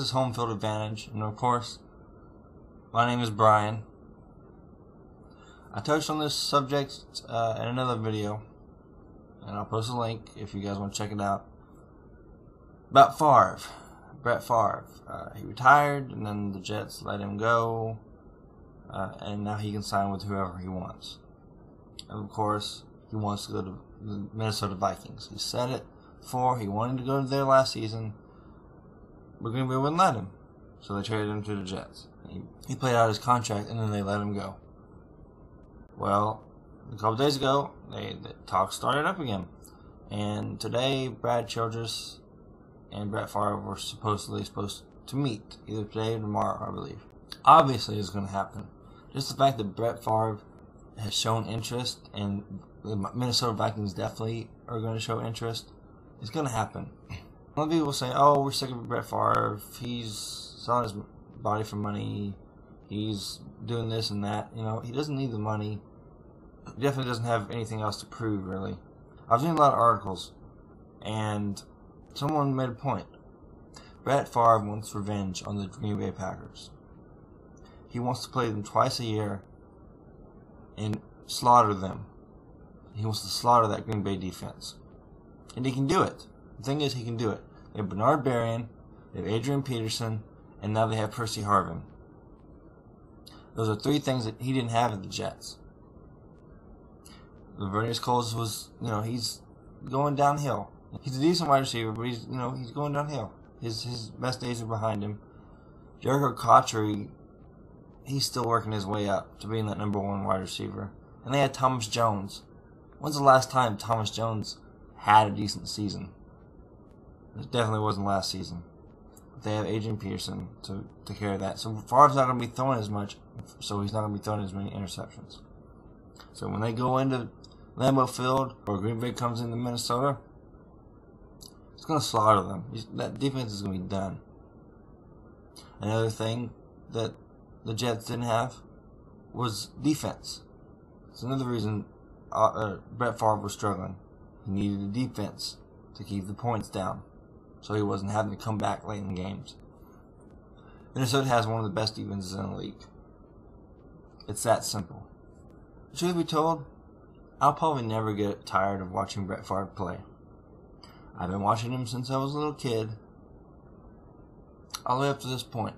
is home field advantage, and of course, my name is Brian. I touched on this subject in another video, and I'll post a link if you guys want to check it out. About Favre, Brad Favre. He retired, and then the Jets let him go, and now he can sign with whoever he wants. And of course, he wants to go to the Minnesota Vikings. He said it before. He wanted to go there last season, but Green Bay wouldn't let him, so they traded him to the Jets. He played out his contract, and then they let him go. Well, a couple days ago, the talk started up again, and today Brad Childress and Brad Favre were supposedly supposed to meet either today or tomorrow, I believe. Obviously, it's going to happen. Just the fact that Brad Favre has shown interest, and the Minnesota Vikings definitely are going to show interest, it's going to happen. A lot of people say, "Oh, we're sick of Brad Favre. He's selling his body for money. He's doing this and that." You know, he doesn't need the money. He definitely doesn't have anything else to prove, really. I've seen a lot of articles, and someone made a point. Brad Favre wants revenge on the Green Bay Packers. He wants to play them twice a year and slaughter them. He wants to slaughter that Green Bay defense. And he can do it. The thing is, he can do it. They have Bernard Berrien, they have Adrian Peterson, and now they have Percy Harvin. Those are three things that he didn't have at the Jets. Laveranues Coles was, he's going downhill. He's a decent wide receiver, but he's going downhill. His best days are behind him. Jericho Cotchery, he's still working his way up to being that #1 wide receiver. And they had Thomas Jones. When's the last time Thomas Jones had a decent season? It definitely wasn't last season. But they have Adrian Peterson to take care of that. So Favre's not going to be throwing as much, so he's not going to be throwing as many interceptions. So when they go into Lambeau Field, or Green Bay comes into Minnesota, it's going to slaughter them. That defense is going to be done. Another thing that the Jets didn't have was defense. It's another reason Brett Favre was struggling. He needed a defense to keep the points down, so he wasn't having to come back late in games. Minnesota has one of the best defenses in the league. It's that simple. Truth be told, I'll probably never get tired of watching Brett Favre play. I've been watching him since I was a little kid, all the way up to this point,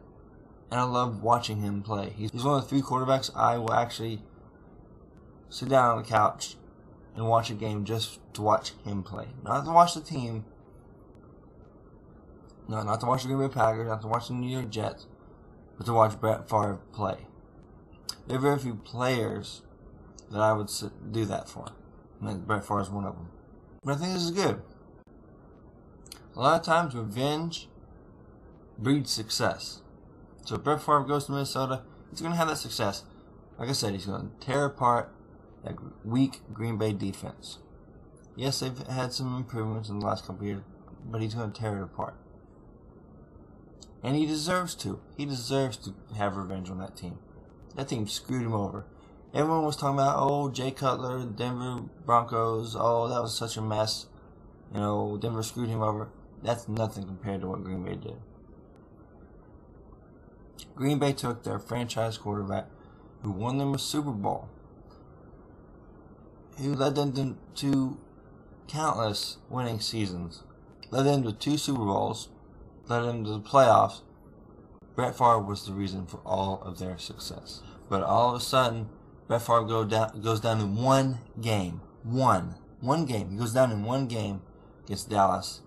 and I love watching him play. He's one of the 3 quarterbacks I will actually sit down on the couch and watch a game just to watch him play. Not to watch the team, no, not to watch the Green Bay Packers, not to watch the New York Jets, but to watch Brett Favre play. There are very few players that I would do that for, and Brett Favre is one of them. But I think this is good. A lot of times, revenge breeds success. So if Brett Favre goes to Minnesota, he's going to have that success. Like I said, he's going to tear apart that weak Green Bay defense. Yes, they've had some improvements in the last couple of years, but he's going to tear it apart. And he deserves to. He deserves to have revenge on that team. That team screwed him over. Everyone was talking about, oh, Jay Cutler, Denver Broncos, oh, that was such a mess. Denver screwed him over. That's nothing compared to what Green Bay did. Green Bay took their franchise quarterback, who won them a Super Bowl, who led them to countless winning seasons, led them to 2 Super Bowls, led them to the playoffs. Brett Favre was the reason for all of their success. But all of a sudden, Brett Favre goes down in one game. One game. He goes down in one game against Dallas.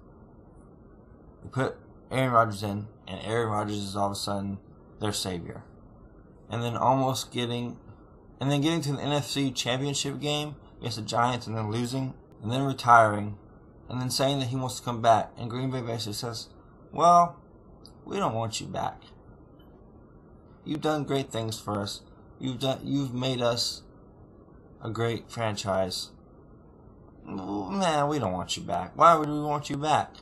They put Aaron Rodgers in, and Aaron Rodgers is all of a sudden their savior. And then getting to the NFC Championship game against the Giants, and then losing, and then retiring, and then saying that he wants to come back. And Green Bay basically says, well, we don't want you back. You've done great things for us. You've made us a great franchise. Man, we don't want you back. Why would we want you back?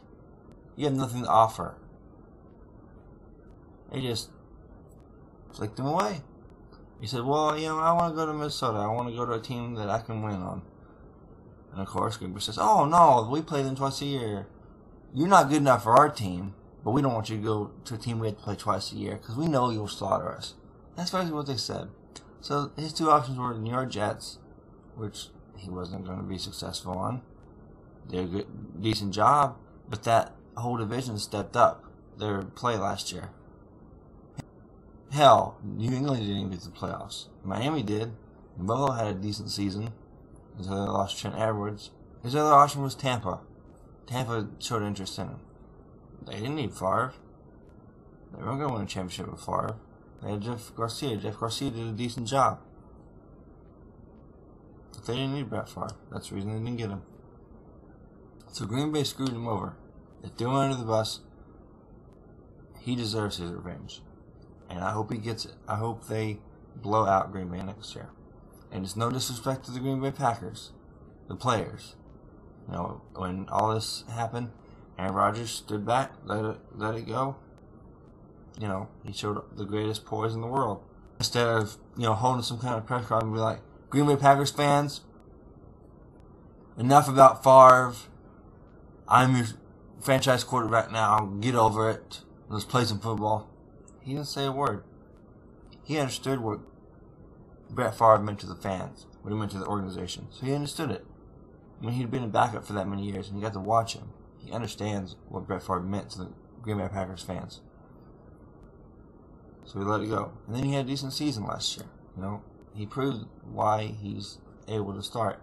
You have nothing to offer. They just flicked him away. He said, well, I want to go to Minnesota. I want to go to a team that I can win on. And of course, Green Bay says, oh no, we play them twice a year. You're not good enough for our team. but we don't want you to go to a team we have to play twice a year because we know you'll slaughter us. That's basically what they said. So his two options were the New York Jets, which he wasn't going to be successful on. They did a good, decent job, but that whole division stepped up their play last year. Hell, New England didn't even get to the playoffs. Miami did. And Buffalo had a decent season until they lost Trent Edwards. His other option was Tampa. Tampa showed interest in him. They didn't need Favre. They weren't going to win a championship with Favre. They had Jeff Garcia. Jeff Garcia did a decent job. But they didn't need Brad Favre. That's the reason they didn't get him. So Green Bay screwed him over. They threw him under the bus. He deserves his revenge. And I hope he gets it. I hope they blow out Green Bay next year. And it's no disrespect to the Green Bay Packers, the players. You know, when all this happened, Aaron Rodgers stood back, let it go. You know, he showed the greatest poise in the world. Instead of, holding some kind of press conference and be like, Green Bay Packers fans, enough about Favre. I'm your franchise quarterback now. Get over it. Let's play some football. He didn't say a word. He understood what Brett Favre meant to the fans, what he meant to the organization. So he understood it. I mean, he'd been a backup for that many years, and you got to watch him. He understands what Brett Favre meant to the Green Bay Packers fans. So we let it go. And then he had a decent season last year. He proved why he's able to start.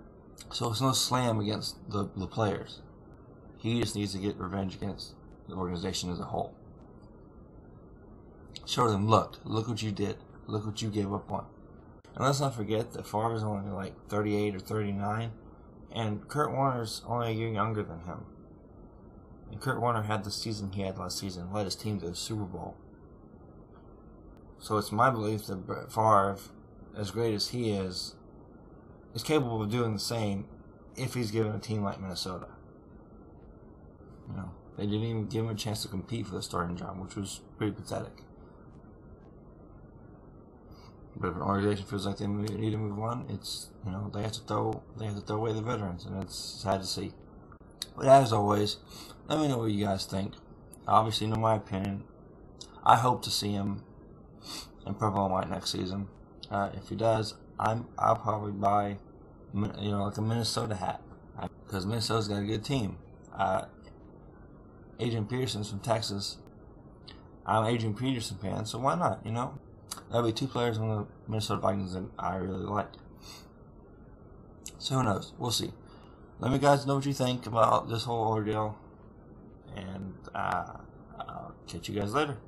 So it's no slam against the players. He just needs to get revenge against the organization as a whole. Show them, look what you did. Look what you gave up on. And let's not forget that Favre is only like 38 or 39, and Kurt Warner's only a year younger than him. And Kurt Warner had the season he had last season, led his team to the Super Bowl. So it's my belief that Brett Favre, as great as he is capable of doing the same if he's given a team like Minnesota. They didn't even give him a chance to compete for the starting job, which was pretty pathetic. But if an organization feels like they need to move on, it's they have to throw away the veterans, and it's sad to see. But as always, let me know what you guys think. Obviously, know my opinion. I hope to see him in purple and white next season. If he does, I'll probably buy like a Minnesota hat, because Minnesota's got a good team. Adrian Peterson's from Texas. I'm an Adrian Peterson fan, so why not? There'll be two players on the Minnesota Vikings that I really like. So who knows? We'll see. Let me guys know what you think about this whole ordeal, and I'll catch you guys later.